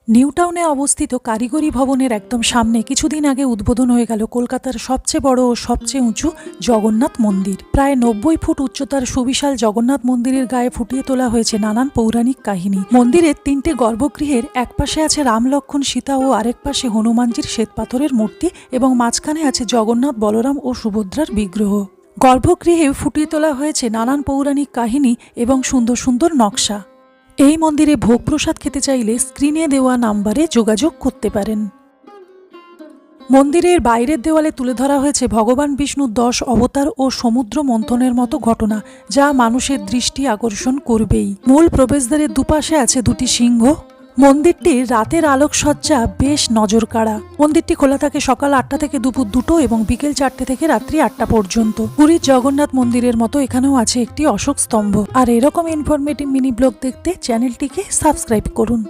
New টাউনে অবস্থিত কারিগরি ভবনের একদম সামনে কিছুদিন আগে উদ্বোধন হয়ে গেল কলকাতার সবচেয়ে বড় ও সবচেয়ে উঁচু জগন্নাথ মন্দির। প্রায় 90 ফুট উচ্চতার সুবিশাল জগন্নাথ মন্দিরের গায়ে ফুটিয়ে তোলা হয়েছে নানান পৌরাণিক কাহিনী। মন্দিরের 3টে গর্ভগৃহের এক পাশে আছে রাম লক্ষ্মণ সীতা ও আরেক পাশে হনুমানজির শ্বেতপাথরের মূর্তি এবং মাঝখানে আছে জগন্নাথ বলরাম ও সুভদ্রার বিগ্রহ। গর্ভগৃহে ফুটিয়ে তোলা হয়েছে নানান পৌরাণিক কাহিনী এবং সুন্দর সুন্দর নকশা। এই মন্দিরে ভোগ প্রসাদ খেতে চাইলে স্ক্রিনে দেওয়া নাম্বারে যোগাযোগ করতে পারেন। মন্দিরের বাইরের দেওয়ালে তুলে ধরা হয়েছে ভগবান বিষ্ণুর 10 অবতার ও সমুদ্র মন্থনের মতো ঘটনা, যা মানুষের দৃষ্টি আকর্ষণ করবেই। মূল প্রবেশদ্বারের দুপাশে আছে 2টি সিংহ। মন্দিরটির রাতের আলোকসজ্জা বেশ নজরকাড়া। মন্দিরটি খোলা থাকে সকাল 8টা থেকে দুপুর 2টো এবং বিকেল 4টে থেকে রাত্রি 8টা পর্যন্ত। পুরীর জগন্নাথ মন্দিরের মতো এখানেও আছে একটি অশোক স্তম্ভ। আর এরকম ইনফরমেটিভ মিনি ব্লগ দেখতে চ্যানেলটিকে সাবস্ক্রাইব করুন।